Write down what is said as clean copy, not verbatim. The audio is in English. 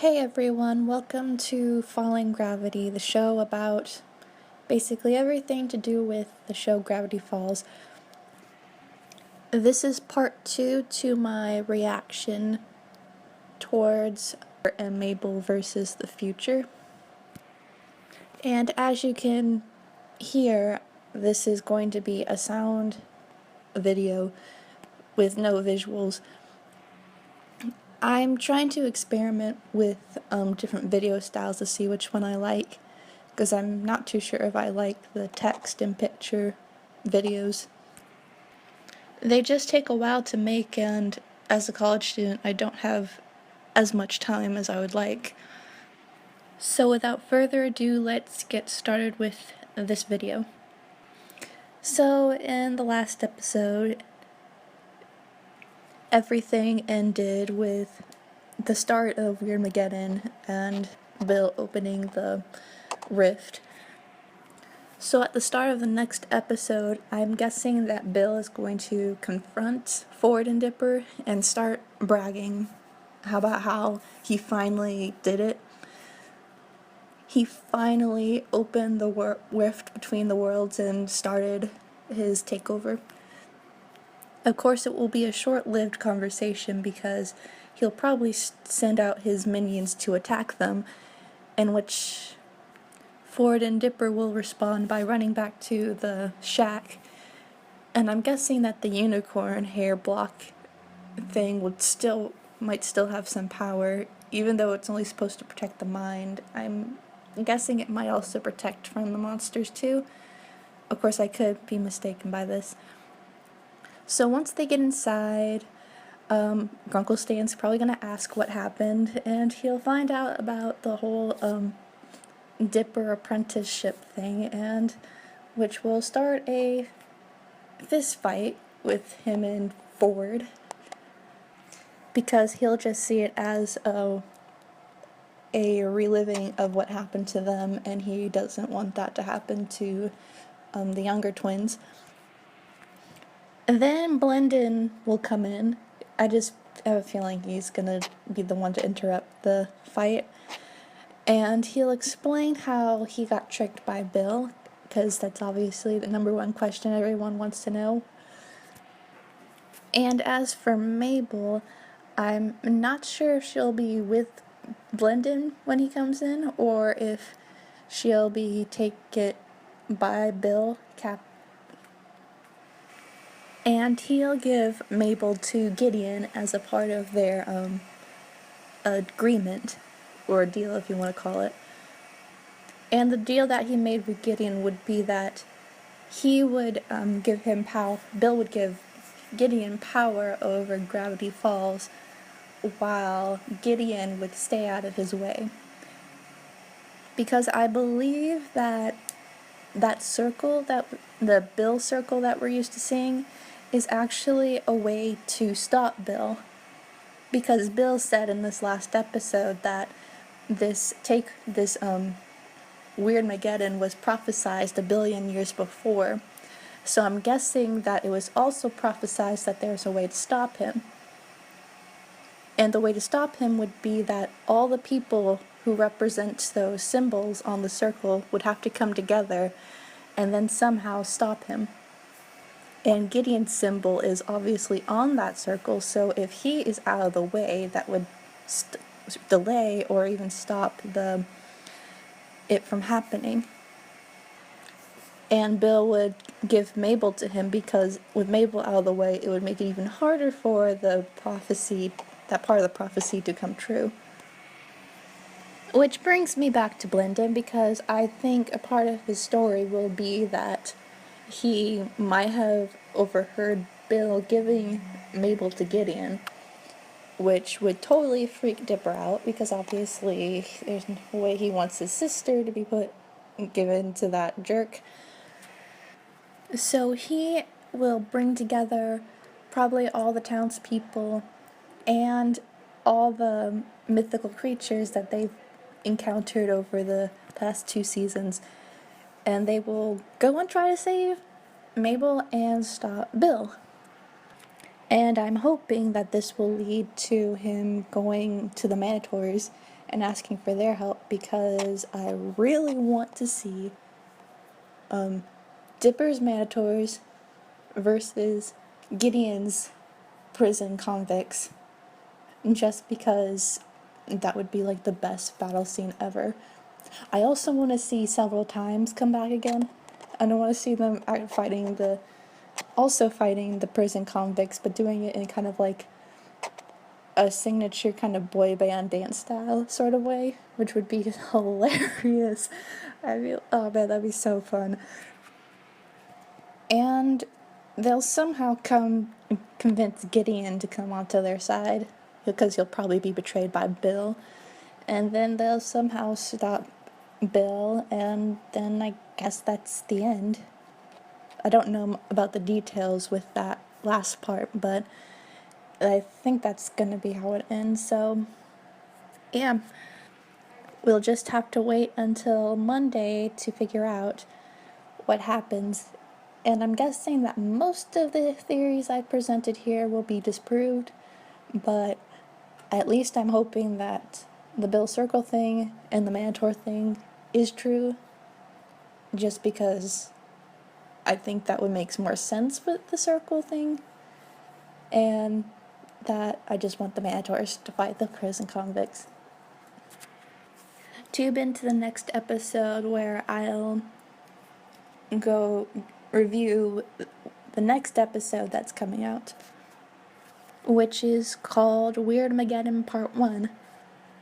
Hey everyone, welcome to Falling Gravity, the show about basically everything to do with the show Gravity Falls. This is part 2 to my reaction towards and Mabel versus the future. And as you can hear, this is going to be a sound video with no visuals. I'm trying to experiment with different video styles to see which one I like, because I'm not too sure if I like the text and picture videos. They just take a while to make, and as a college student I don't have as much time as I would like. So without further ado, let's get started with this video. So in the last episode, everything ended with the start of Weirdmagedon and Bill opening the rift. So at the start of the next episode, I'm guessing that Bill is going to confront Ford and Dipper and start bragging about how he finally did it. He finally opened the rift between the worlds and started his takeover. Of course, it will be a short-lived conversation because he'll probably send out his minions to attack them, in which Ford and Dipper will respond by running back to the shack. And I'm guessing that the unicorn hair block thing might still have some power, even though it's only supposed to protect the mind. I'm guessing it might also protect from the monsters too. Of course, I could be mistaken by this. So once they get inside, Grunkle Stan's probably going to ask what happened, and he'll find out about the whole Dipper apprenticeship thing, and which will start a fist fight with him and Ford, because he'll just see it as a reliving of what happened to them, and he doesn't want that to happen to the younger twins. And then Blendon will come in. I just have a feeling he's gonna be the one to interrupt the fight. And he'll explain how he got tricked by Bill, because that's obviously the number one question everyone wants to know. And as for Mabel, I'm not sure if she'll be with Blendon when he comes in, or if she'll be taken by Bill, and he'll give Mabel to Gideon as a part of their agreement, or a deal if you want to call it. And the deal that he made with Gideon would be that he would give him power. Bill would give Gideon power over Gravity Falls, while Gideon would stay out of his way. Because I believe that circle, the Bill circle that we're used to seeing, is actually a way to stop Bill. Because Bill said in this last episode that this Weirdmagedon was prophesized 1 billion years before. So I'm guessing that it was also prophesized that there's a way to stop him. And the way to stop him would be that all the people who represent those symbols on the circle would have to come together and then somehow stop him. And Gideon's symbol is obviously on that circle, so if he is out of the way, that would delay or even stop it from happening. And Bill would give Mabel to him, because with Mabel out of the way, it would make it even harder for that part of the prophecy to come true. Which brings me back to Blendon, because I think a part of his story will be that he might have overheard Bill giving Mabel to Gideon, which would totally freak Dipper out, because obviously there's no way he wants his sister to be given to that jerk. So he will bring together probably all the townspeople and all the mythical creatures that they've encountered over the past 2 seasons, and they will go and try to save Mabel and stop Bill. And I'm hoping that this will lead to him going to the Manitors and asking for their help, because I really want to see Dipper's Manitors versus Gideon's prison convicts, just because that would be like the best battle scene ever. I also want to see several times come back again. I don't want to see them fighting the prison convicts, but doing it in kind of like a signature kind of boy band dance style sort of way, which would be hilarious. I mean, oh man, that'd be so fun. And they'll somehow convince Gideon to come onto their side, because he'll probably be betrayed by Bill. And then they'll somehow stop Bill, and then I guess that's the end. I don't know about the details with that last part, but I think that's gonna be how it ends, so yeah. We'll just have to wait until Monday to figure out what happens. And I'm guessing that most of the theories I presented here will be disproved, but at least I'm hoping that the Bill Circle thing and the Manticore thing is true, just because I think that would make more sense with the Circle thing, and that I just want the Manitors to fight the prison convicts. Tune in to the next episode where I'll go review the next episode that's coming out, which is called Weirdmagedon Part 1.